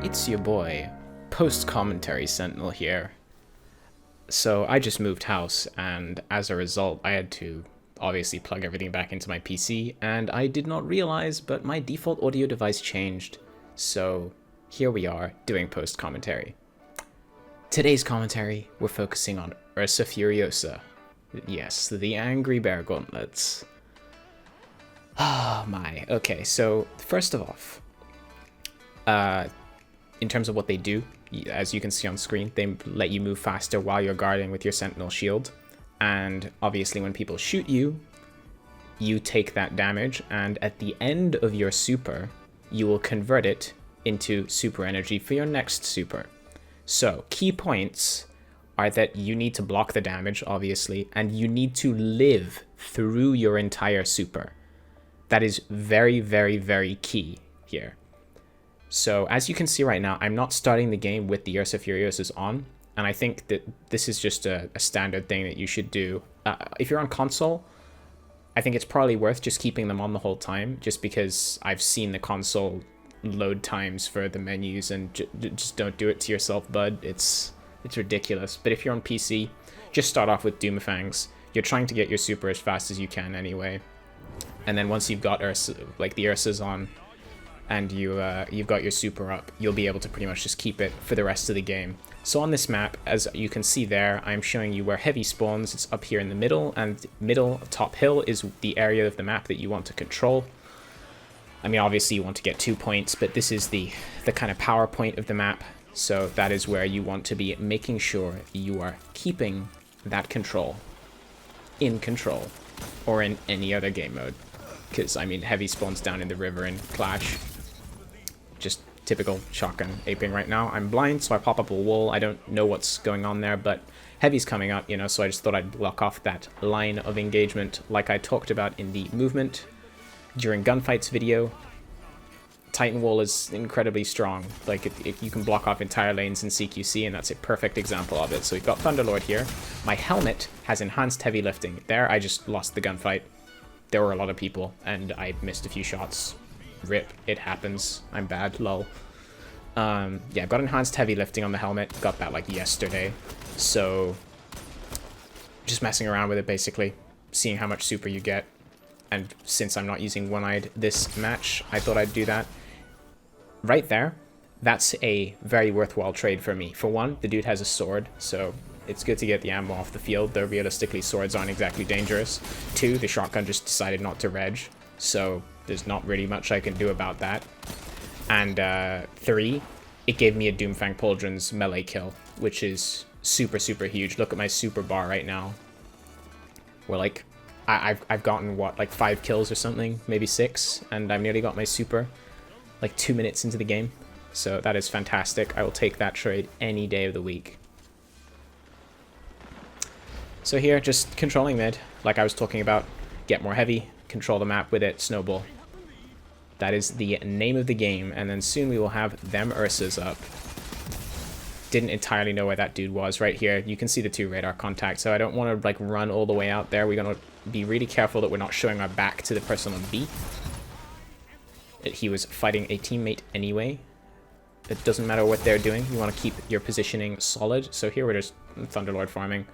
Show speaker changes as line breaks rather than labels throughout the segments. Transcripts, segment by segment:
It's your boy, post-commentary Sentinel here. So I just moved house, and as a result, I had to obviously plug everything back into my PC, and I did not realize, but my default audio device changed. So here we are, doing post-commentary. Today's commentary, we're focusing on Ursa Furiosa. Yes, the angry bear gauntlets. Oh my. Okay, so first of all, in terms of what they do, as you can see on screen, they let you move faster while you're guarding with your Sentinel shield. And obviously when people shoot you, you take that damage, and at the end of your super, you will convert it into super energy for your next super. So, key points are that you need to block the damage, obviously, and you need to live through your entire super. That is very, very, very key here. So as you can see right now, I'm not starting the game with the Ursa Furiosas on, and I think that this is just a standard thing that you should do. If you're on console, I think it's probably worth just keeping them on the whole time, just because I've seen the console load times for the menus, and just don't do it to yourself, bud. It's ridiculous. But if you're on PC, just start off with Doomfangs. You're trying to get your super as fast as you can anyway, and then once you've got Ursa, like the Ursas on, and you've got your super up, you'll be able to pretty much just keep it for the rest of the game. So on this map, as you can see there, I'm showing you where heavy spawns. It's up here in the middle, and middle top hill is the area of the map that you want to control. I mean, obviously you want to get 2 points, but this is the kind of power point of the map, so that is where you want to be making sure you are keeping that control in control, or in any other game mode. Because, I mean, heavy spawns down in the river in Clash. Just typical shotgun aping right now. I'm blind, so I pop up a wall. I don't know what's going on there, but heavy's coming up, you know, so I just thought I'd block off that line of engagement like I talked about in the movement during gunfights video. Titan wall is incredibly strong. Like, you can block off entire lanes in CQC, and that's a perfect example of it. So we've got Thunderlord here. My helmet has enhanced heavy lifting. There, I just lost the gunfight. There were a lot of people, and I missed a few shots. RIP, it happens. I'm bad, lol. Yeah, I've got enhanced heavy lifting on the helmet. Got that, like, yesterday. So, just messing around with it, basically. Seeing how much super you get. And since I'm not using one-eyed this match, I thought I'd do that. Right there, that's a very worthwhile trade for me. For one, the dude has a sword, so it's good to get the ammo off the field, though realistically swords aren't exactly dangerous. Two, the shotgun just decided not to reg, so there's not really much I can do about that. And three, it gave me a Doomfang Pauldron's melee kill, which is super, super huge. Look at my super bar right now. We're like, I've gotten, what, like 5 kills or something, maybe 6, and I've nearly got my super, like 2 minutes into the game. So that is fantastic. I will take that trade any day of the week. So here, just controlling mid, like I was talking about. Get more heavy, control the map with it, snowball. That is the name of the game, and then soon we will have them Ursas up. Didn't entirely know where that dude was. Right here, you can see the 2 radar contacts, so I don't want to like run all the way out there. We're going to be really careful that we're not showing our back to the person on B. He was fighting a teammate anyway. It doesn't matter what they're doing, you want to keep your positioning solid. So here we're just Thunderlord farming.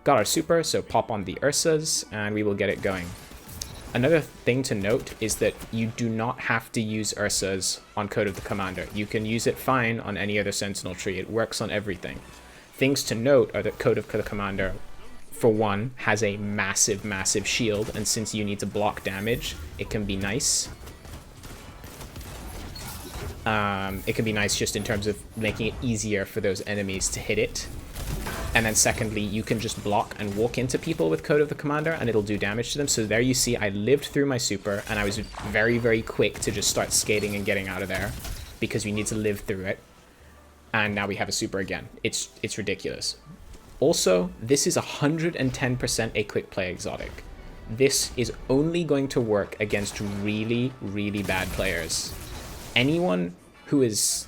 Got our super, so pop on the Ursas, and we will get it going. Another thing to note is that you do not have to use Ursas on Code of the Commander. You can use it fine on any other Sentinel tree. It works on everything. Things to note are that Code of the Commander, for one, has a massive, massive shield, and since you need to block damage, it can be nice. It can be nice just in terms of making it easier for those enemies to hit it. And then secondly, you can just block and walk into people with Code of the Commander, and it'll do damage to them. So there you see, I lived through my super, and I was very, very quick to just start skating and getting out of there, because we need to live through it. And now we have a super again. It's ridiculous. Also, this is 110% a quick play exotic. This is only going to work against really, really bad players. Anyone who is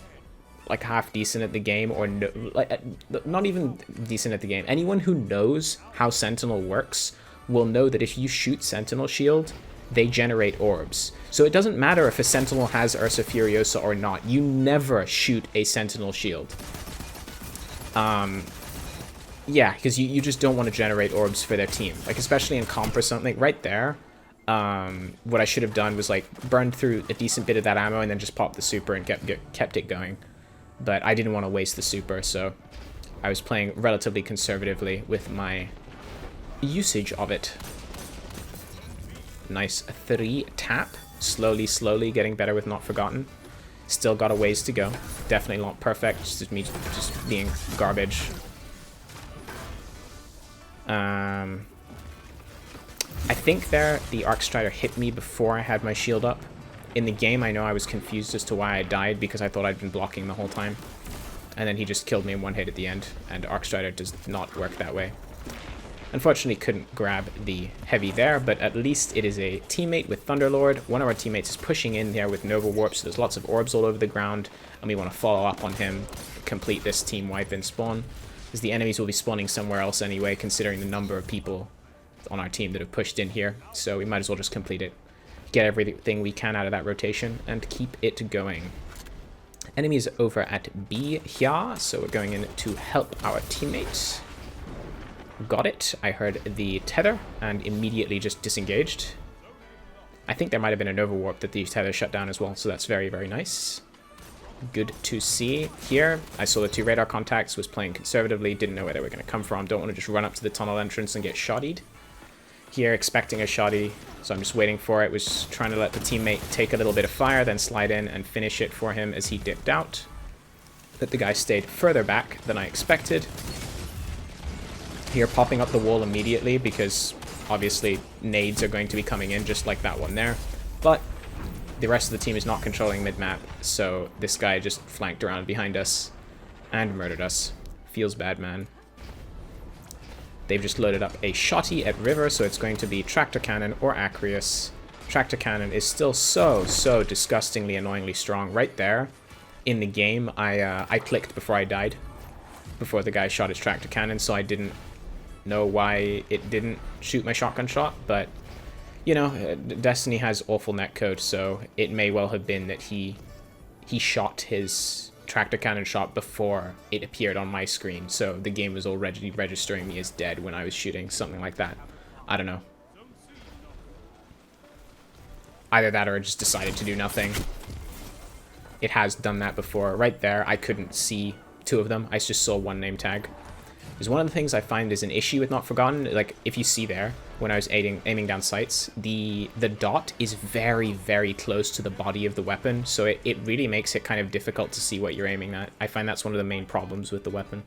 like half decent at the game, or no, like not even decent at the game, anyone who knows how Sentinel works will know that if you shoot Sentinel shield, they generate orbs. So it doesn't matter if a Sentinel has Ursa Furiosa or not. You never shoot a Sentinel shield. Yeah, because you just don't want to generate orbs for their team. Like, especially in comp or something. Right there, what I should have done was, like, burned through a decent bit of that ammo and then just popped the super and kept it going. But I didn't want to waste the super, so I was playing relatively conservatively with my usage of it. Nice 3 tap. Slowly getting better with Not Forgotten. Still got a ways to go. Definitely not perfect. Just me just being garbage. I think there the Arc Strider hit me before I had my shield up. In the game, I know I was confused as to why I died because I thought I'd been blocking the whole time. And then he just killed me in one hit at the end, and Arc Strider does not work that way. Unfortunately, couldn't grab the heavy there, but at least it is a teammate with Thunderlord. One of our teammates is pushing in there with Nova Warp, so there's lots of orbs all over the ground, and we want to follow up on him, complete this team wipe and spawn, because the enemies will be spawning somewhere else anyway, considering the number of people on our team that have pushed in here, so we might as well just complete it. Get everything we can out of that rotation, and keep it going. Enemies over at B here, so we're going in to help our teammates. Got it. I heard the tether and immediately just disengaged. I think there might have been a Nova Warp that the tether shut down as well, so that's very, very nice. Good to see. Here, I saw the 2 radar contacts, was playing conservatively, didn't know where they were going to come from. Don't want to just run up to the tunnel entrance and get shottied. Here, expecting a shotty, so I'm just waiting for it. Was trying to let the teammate take a little bit of fire, then slide in and finish it for him as he dipped out. But the guy stayed further back than I expected. Here, popping up the wall immediately because obviously nades are going to be coming in just like that one there. But the rest of the team is not controlling mid-map, so this guy just flanked around behind us and murdered us. Feels bad, man. They've just loaded up a shotty at River, so it's going to be Tractor Cannon or Acreus. Tractor Cannon is still so disgustingly annoyingly strong. Right there in the game, I clicked before I died, before the guy shot his Tractor Cannon, so I didn't know why it didn't shoot my shotgun shot, but you know, Destiny has awful netcode, so it may well have been that he shot his Tractor Cannon shot before it appeared on my screen, so the game was already registering me as dead when I was shooting, something like that. I don't know. Either that or it just decided to do nothing. It has done that before. Right there, I couldn't see 2 of them. I just saw 1 name tag. Because one of the things I find is an issue with Not Forgotten, like if you see there, when I was aiming down sights, the dot is very close to the body of the weapon, so it really makes it kind of difficult to see what you're aiming at. I find that's one of the main problems with the weapon.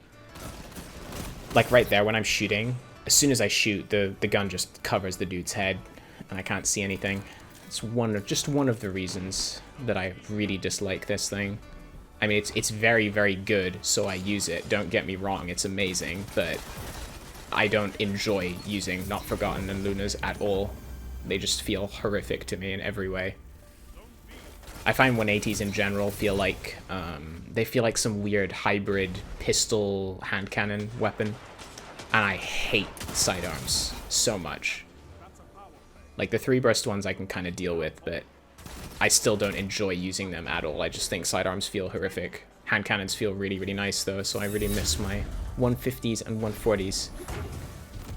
Like right there, when I'm shooting, as soon as I shoot, the gun just covers the dude's head, and I can't see anything. It's just one of the reasons that I really dislike this thing. I mean, it's very good, so I use it. Don't get me wrong, it's amazing, but I don't enjoy using Not Forgotten and Lunas at all. They just feel horrific to me in every way. I find 180s in general feel like, they feel like some weird hybrid pistol hand cannon weapon, and I hate sidearms so much. Like, the 3-burst ones I can kind of deal with, but I still don't enjoy using them at all. I just think sidearms feel horrific. Hand cannons feel really nice, though, so I really miss my 150s and 140s.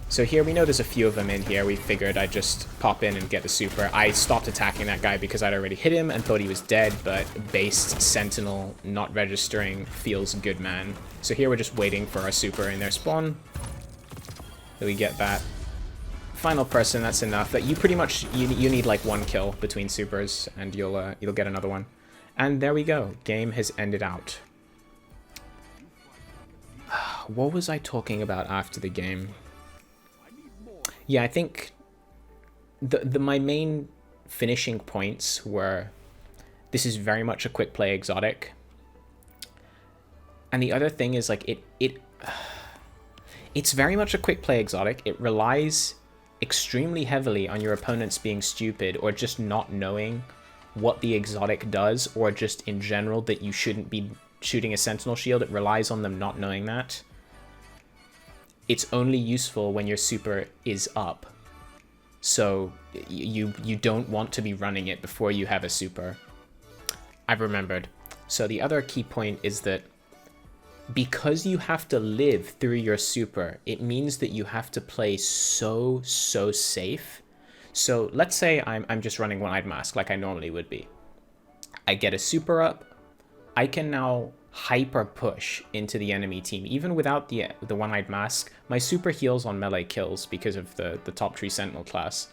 So here, we know there's a few of them in here. We figured I'd just pop in and get the super. I stopped attacking that guy because I'd already hit him and thought he was dead, but based Sentinel not registering feels good, man. So here we're just waiting for our super in their spawn. So we get that. Final person, that's enough. That you pretty much you need like 1 kill between supers, and you'll get another one. And there we go. Game has ended out. What was I talking about after the game? Yeah, I think my main finishing points were this is very much a quick play exotic. And the other thing is like it's very much a quick play exotic. It relies extremely heavily on your opponents being stupid or just not knowing what the exotic does, or just in general that you shouldn't be shooting a Sentinel shield. It relies on them not knowing that. It's only useful when your super is up. So you don't want to be running it before you have a super. I've remembered. So the other key point is that because you have to live through your super, it means that you have to play so safe. So let's say I'm just running One-Eyed Mask like I normally would be. I get a super up. I can now hyper push into the enemy team. Even without the One-Eyed Mask, my super heals on melee kills because of the top tree Sentinel class.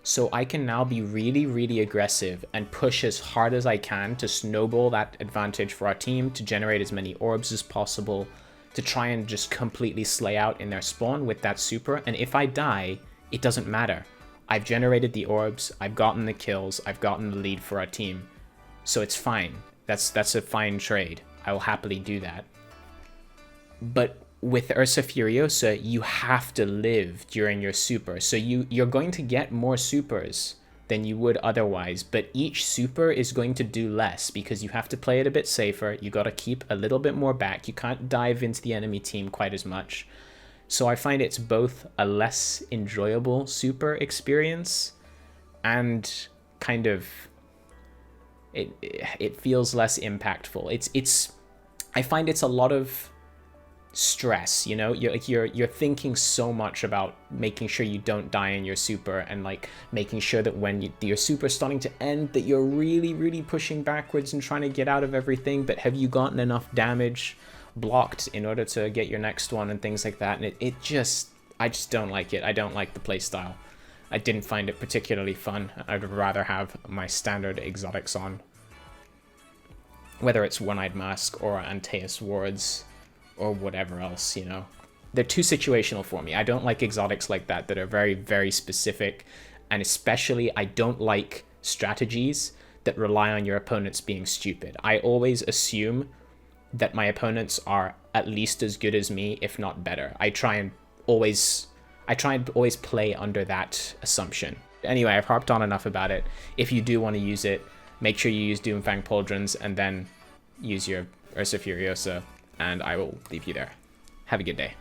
So I can now be really aggressive and push as hard as I can to snowball that advantage for our team, to generate as many orbs as possible, to try and just completely slay out in their spawn with that super. And if I die, it doesn't matter. I've generated the orbs, I've gotten the kills, I've gotten the lead for our team. So it's fine. That's a fine trade. I will happily do that. But with Ursa Furiosa, you have to live during your super. So you're going to get more supers than you would otherwise, but each super is going to do less because you have to play it a bit safer. You got to keep a little bit more back. You can't dive into the enemy team quite as much. So I find it's both a less enjoyable super experience and kind of it feels less impactful. I find it's a lot of stress, you know. You're thinking so much about making sure you don't die in your super, and like making sure that when your super is starting to end, that you're really pushing backwards and trying to get out of everything. But have you gotten enough damage blocked in order to get your next one and things like that? And I just don't like it. I don't like the playstyle. I didn't find it particularly fun. I'd rather have my standard exotics on, whether it's One-Eyed Mask or Antaeus Wards or whatever else, you know. They're too situational for me. I don't like exotics like that are very specific, and especially I don't like strategies that rely on your opponents being stupid. I always assume that my opponents are at least as good as me, if not better. I try and always play under that assumption. Anyway, I've harped on enough about it. If you do want to use it, make sure you use Doomfang Pauldrons and then use your Ursa Furiosa, and I will leave you there. Have a good day.